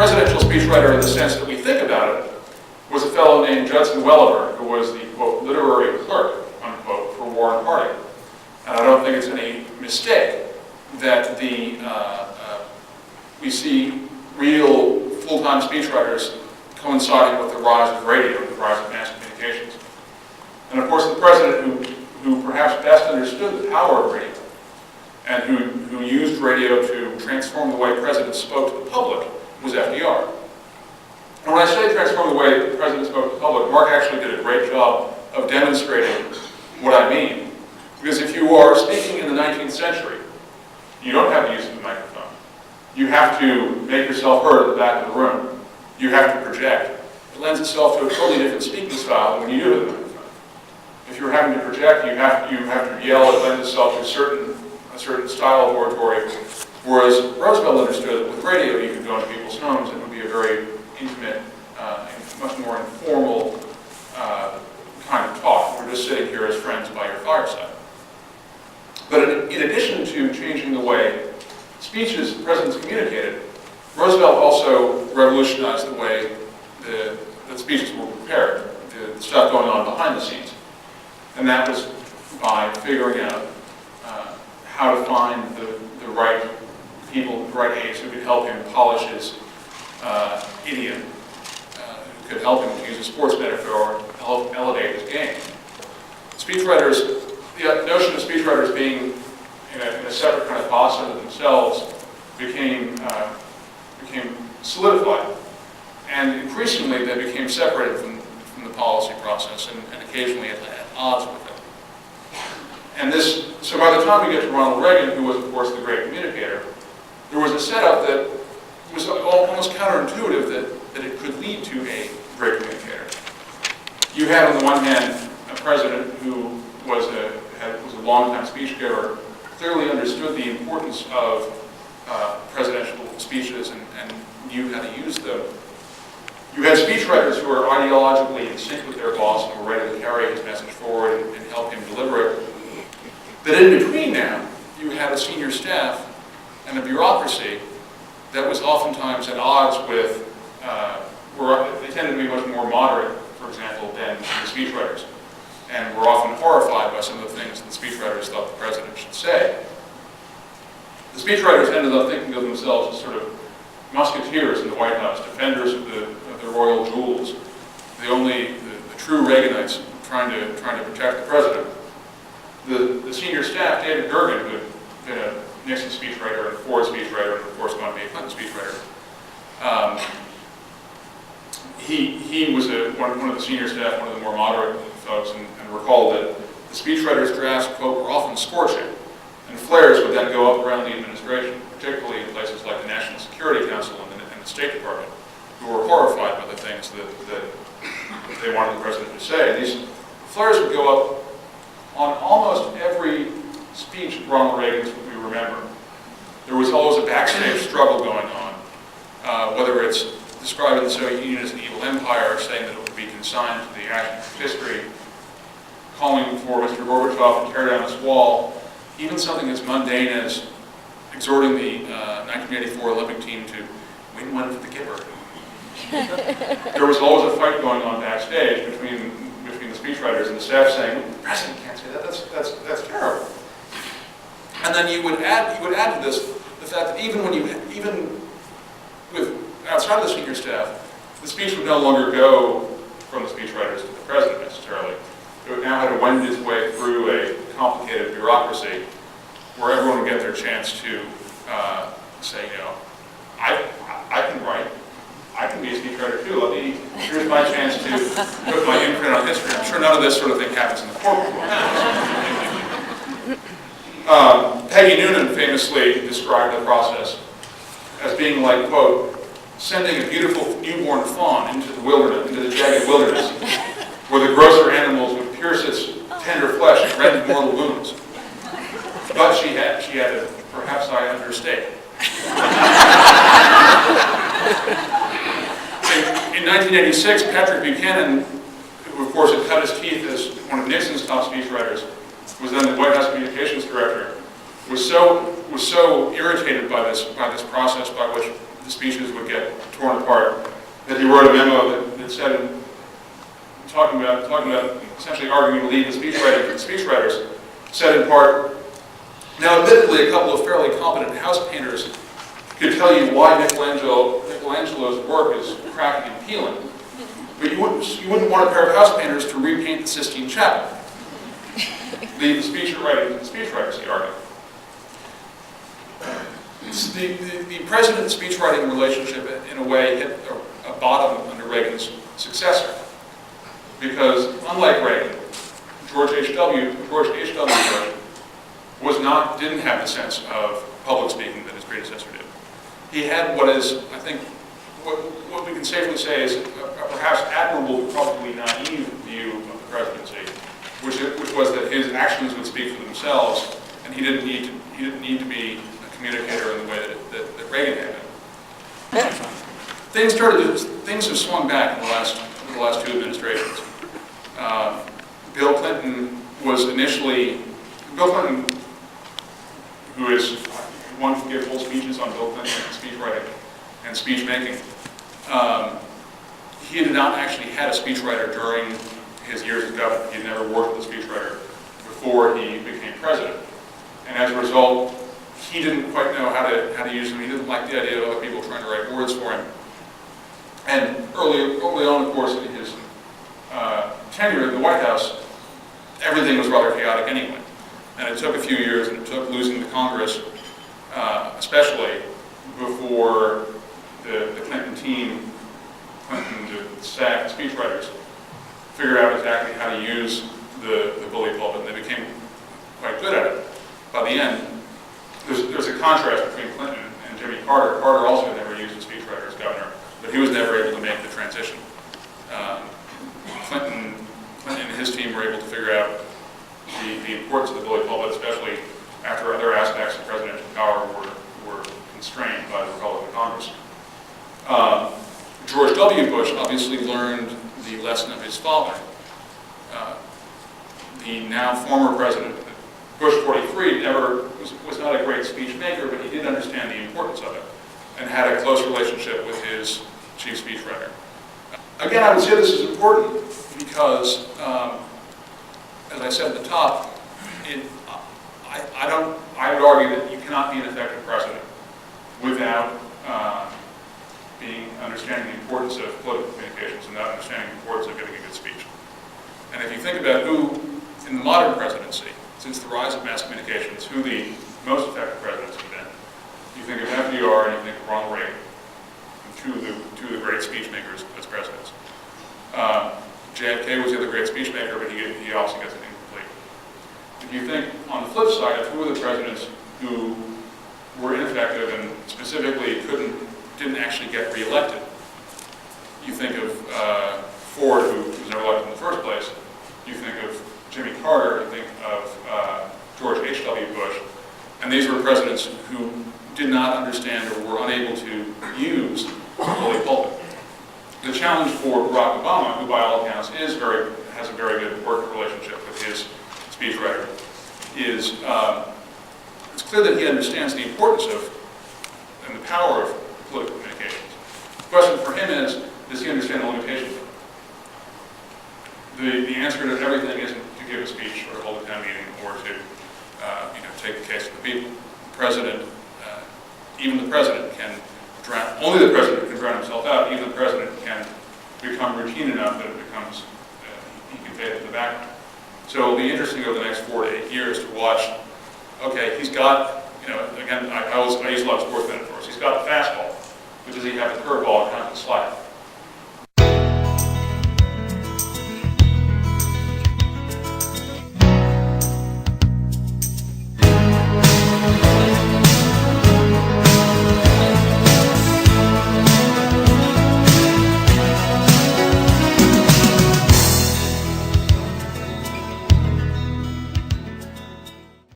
presidential speechwriter in the sense that we think about it was a fellow named Judson Welliver, who was the, quote, literary clerk, unquote, for Warren Harding. And I don't think it's any mistake that we see real full-time speechwriters coinciding with the rise of radio, the rise of mass communications. And of course, the president who perhaps best understood the power of radio and who used radio to transform the way presidents spoke to the public was FDR. And when I say transform the way the president spoke to the public, Mark actually did a great job of demonstrating what I mean. Because if you are speaking in the 19th century, you don't have the use of the microphone. You have to make yourself heard at the back of the room. You have to project. It lends itself to a totally different speaking style when you do have the microphone. If you're having to project, you have to yell. It lends itself to a certain style of oratory. Whereas Roosevelt understood that with radio, you could go into people's homes and it would be a very intimate, and much more informal kind of talk. We're just sitting here as friends by your fireside. But in addition to changing the way speeches presidents communicated, Roosevelt also revolutionized the way that speeches were prepared, the stuff going on behind the scenes. And that was by figuring out how to find the right people, the right aides who could help him polish his idiom, who could help him to use a sports metaphor to help elevate his game. Speechwriters, the notion of speechwriters being in a separate kind of boss unto themselves became solidified. And increasingly they became separated from the policy process and occasionally at odds with it. And so by the time we get to Ronald Reagan, who was of course the great communicator, there was a setup that was almost counterintuitive that it could lead to a great communicator. You had on the one hand a president who was a long-time speech giver, clearly understood the importance of presidential speeches and knew how to use them. You had speechwriters who were ideologically in sync with their boss and were ready to carry his message forward and help him deliver it. But in between now, you had a senior staff and a bureaucracy that was oftentimes at odds with, they tended to be much more moderate, for example, than the speechwriters, and were often horrified by some of the things that the speechwriters thought the president should say. The speechwriters ended up thinking of themselves as sort of musketeers in the White House, defenders of the royal jewels, the true Reaganites trying to protect the president. The senior staff, David Gergen, who had been a Nixon speechwriter and Ford speechwriter, and of course going to be a Clinton speechwriter, he was one of the senior staff, one of the more moderate folks, and recalled that the speechwriters' drafts, quote, were often scorching, and flares would then go up around the administration, particularly in places like the National Security Council and the State Department, who were horrified by the things that they wanted the president to say. And these flares would go up on almost every speech of Ronald Reagan's that we remember. There was always a backstage struggle going on, whether it's describing the Soviet Union as an evil empire, saying that it would be consigned to the ashes of history, calling for Mr. Gorbachev to tear down this wall, even something as mundane as exhorting the 1984 Olympic team to win one for the giver. There was always a fight going on backstage between the speechwriters and the staff saying, "The president can't say that. That's terrible." And then you would add to this the fact that even with outside of the senior staff, the speech would no longer go from the speechwriters to the president necessarily. It would now have to wend its way through a complicated bureaucracy where everyone would get their chance to say, you know, I can write. I can be a speechwriter too. Here's my chance to put my imprint on history. I'm sure none of this sort of thing happens in the corporate world. Peggy Noonan famously described the process as being like, quote, sending a beautiful newborn fawn into the wilderness, into the jagged wilderness, where the grosser animals would pierce its tender flesh and rend mortal wounds. But she had to, perhaps I understate. In 1986, Patrick Buchanan, who of course had cut his teeth as one of Nixon's top speechwriters, was then the White House communications director, was so irritated by this process by which the speeches would get torn apart, that he wrote a memo that said, talking about essentially arguing to lead the speechwriters, said in part, now admittedly a couple of fairly competent house painters could tell you why Michelangelo's work is cracking and peeling, but you wouldn't want a pair of house painters to repaint the Sistine Chapel. The speechwriters, he argued. The president-speechwriting relationship, in a way, hit a bottom under Reagan's successor. Because, unlike Reagan, George H.W. Bush didn't have the sense of public speaking that his predecessor did. He had what is, I think, what we can safely say is a perhaps admirable, probably naive view of the presidency, which was that his actions would speak for themselves, and he didn't need to be a communicator in the way that Reagan had been. Things have swung back in the last two administrations. Bill Clinton, who is one to give full speeches on Bill Clinton and speechwriting and speech making, he had not actually had a speechwriter during his years as governor. He had never worked with a speechwriter before he became president. And as a result, he didn't quite know how to use them. He didn't like the idea of other people trying to write words for him. And early on, of course, in his tenure in the White House, everything was rather chaotic anyway. And it took a few years, and it took losing the Congress, especially before the Clinton team, the staff, the speechwriters, figured out exactly how to use the bully pulpit, and they became quite good at it. By the end, there's a contrast between Clinton and Jimmy Carter. Carter also never used a speechwriter as governor, but he was never able to make the transition. Clinton and his team were able to figure out the importance of the bully pulpit, especially after other aspects of presidential power were constrained by the Republican Congress. George W. Bush obviously learned the lesson of his father. The now former president, Bush 43, was not a great speech maker, but he did understand the importance of it and had a close relationship with his chief speechwriter. Again, I would say this is important because, as I said at the top, I would argue that you cannot be an effective president without understanding the importance of political communications and not understanding the importance of giving a good speech. And if you think about who, in the modern presidency, since the rise of mass communications, who the most effective presidents have been, you think of FDR and you think of Ronald Reagan, two of the great speech makers as presidents. JFK was the other great speech maker, but he also gets it incomplete. If you think, on the flip side, of who are the presidents who were ineffective and specifically didn't actually get reelected, you think of Ford, who was never elected in the first place. You think of Jimmy Carter. You think of George H.W. Bush. And these were presidents who did not understand or were unable to use the bully pulpit. The challenge for Barack Obama, who by all accounts has a very good working relationship with his speechwriter, is it's clear that he understands the importance of and the power of political communications. The question for him is, does he understand the limitations of it? The answer to everything isn't to give a speech or hold a town meeting or to take the case of the people. The president, even the president can drown. Only the president can drown himself out. Even the president can become routine enough that it becomes he can fade into the background. So it'll be interesting over the next 4 to 8 years to watch. Okay, he's got again I use a lot of sports metaphors. He's got the fastball, but does he have the curveball and kind of the slider?